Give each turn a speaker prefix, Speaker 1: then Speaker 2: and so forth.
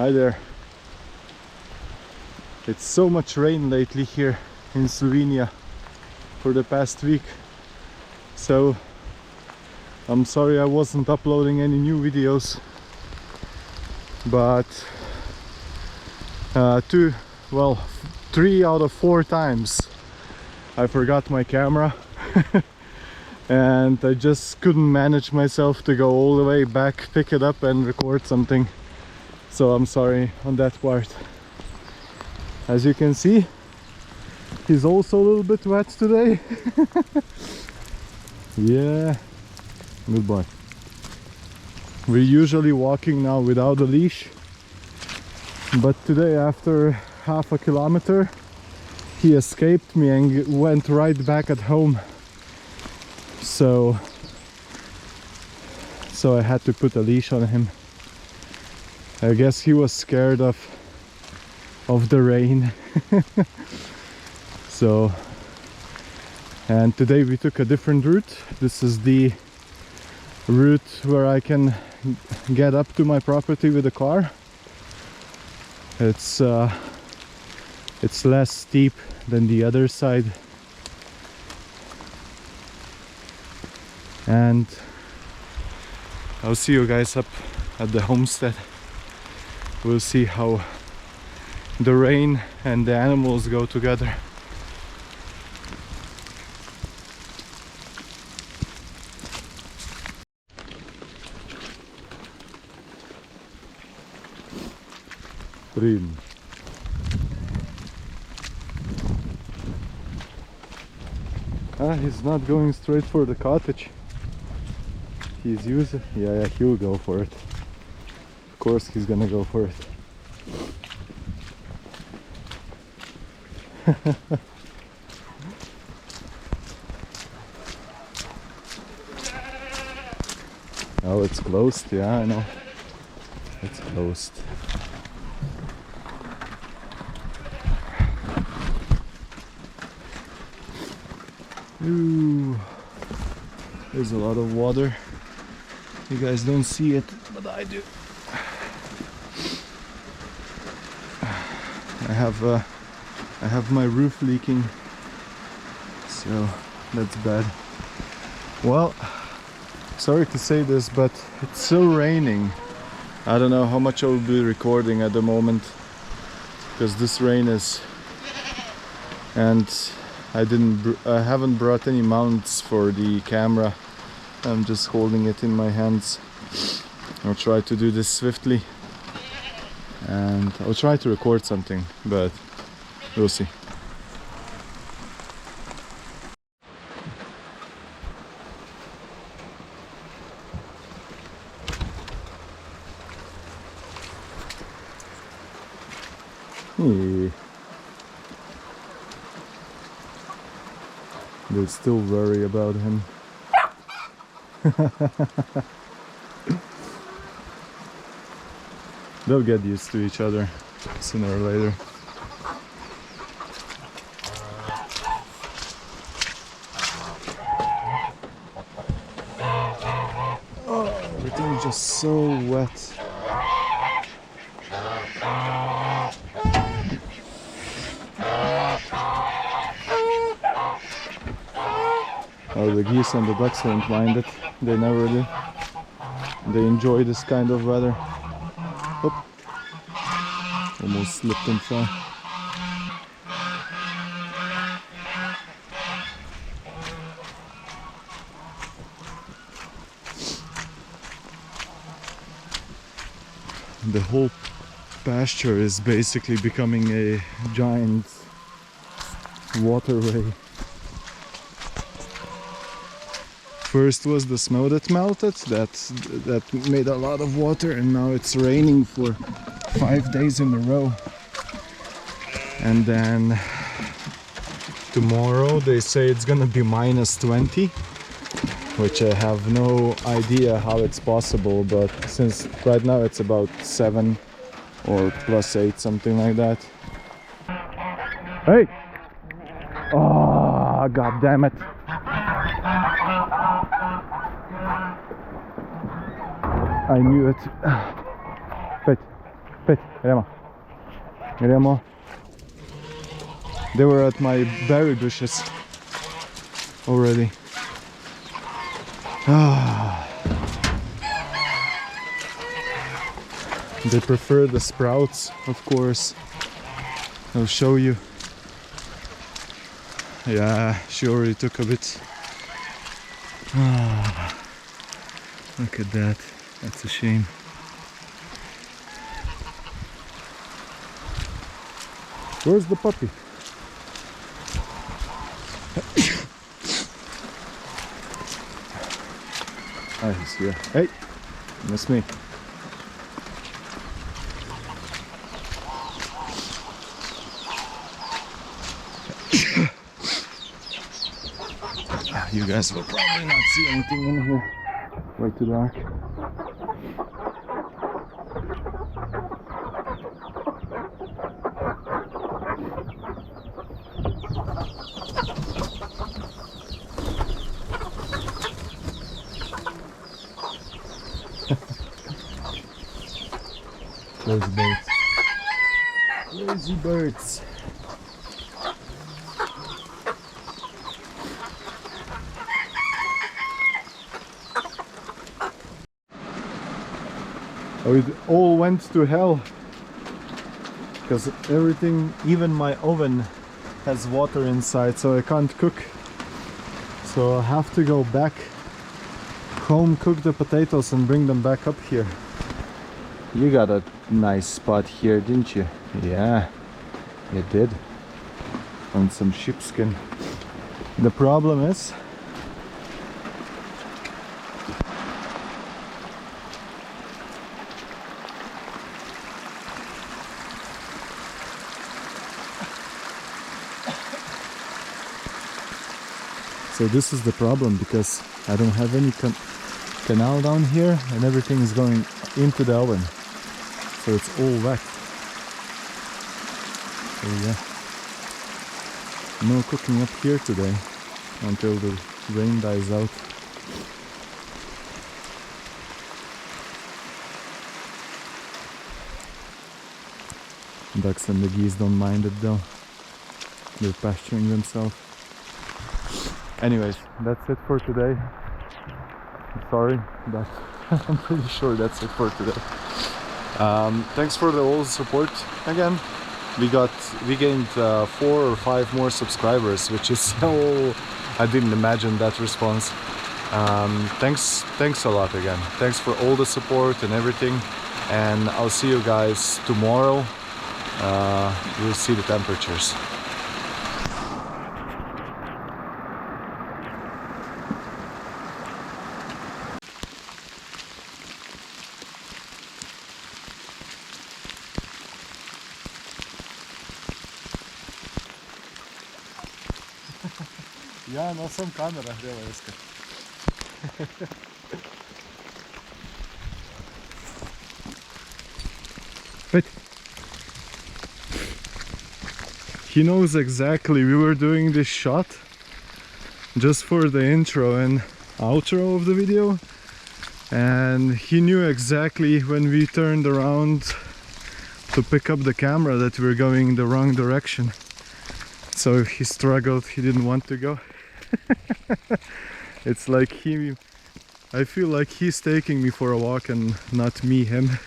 Speaker 1: Hi there. It's so much rain lately here in Slovenia for the past week, so I'm sorry I wasn't uploading any new videos, but 3 out of 4 times I forgot my camera and I just couldn't manage myself to go all the way back, pick it up and record something. So I'm sorry on that part. As you can see, he's also a little bit wet today. Yeah, good boy. We're usually walking now without a leash, but today after half a kilometer he escaped me and went right back at home. So I had to put a leash on him. I guess he was scared of the rain. So, and today we took a different route. This is the route where I can get up to my property with a car. It's less steep than the other side, and I'll see you guys up at the homestead. We'll see how the rain and the animals go together. He's not going straight for the cottage. He's using... yeah, he'll go for it. Of course he's gonna go for it. Oh, it's closed. Yeah, I know. It's closed. Ooh, there's a lot of water. You guys don't see it, but I do. I have my roof leaking, so that's bad. Well, sorry to say this, but it's still raining. I don't know how much I will be recording at the moment, because this rain is... and I haven't brought any mounts for the camera. I'm just holding it in my hands. I'll try to do this swiftly and I'll try to record something, but we'll see. Hey. They still worry about him. They'll get used to each other sooner or later. Oh, everything's just so wet. Oh, the geese and the ducks don't mind it. They never do. They enjoy this kind of weather. Oop. Almost slipped and fell. The whole pasture is basically becoming a giant waterway. First was the snow that melted, that made a lot of water, and now it's raining for 5 days in a row. And then tomorrow they say it's gonna be -20, which I have no idea how it's possible, but since right now it's about 7 or +8, something like that. Hey! Oh, god damn it! I knew it. Wait. Wait, Remo. Remo. They were at my berry bushes already. They prefer the sprouts, of course. I'll show you. Yeah, she already took a bit. Look at that. That's a shame. Where's the puppy? Oh, he's here. Hey! That's me. You guys will probably not see anything in here. Way too dark. Lazy birds. Lazy birds. Oh, it all went to hell because everything, even my oven has water inside, so I can't cook. So I have to go back home, cook the potatoes and bring them back up here. You got a nice spot here, didn't you? Yeah, you did. On some sheepskin. The problem is so this is the problem, because I don't have any canal down here and everything is going into the oven, so it's all wet. So yeah, no cooking up here today until the rain dies out. Ducks and the geese don't mind it though, they're pasturing themselves. Anyways, that's it for today. I'm sorry, but I'm pretty sure that's it for today. Thanks for all the support again. We gained 4 or 5 more subscribers, which is so, I didn't imagine that response. Thanks a lot again. Thanks for all the support and everything, and I'll see you guys tomorrow. We'll see the temperatures. Ja, no sam kamera htjela iskati. Wait. He knows exactly, we were doing this shot just for the intro and outro of the video, and he knew exactly when we turned around to pick up the camera that we were going the wrong direction. So he struggled, he didn't want to go. It's like I feel like he's taking me for a walk and not me him.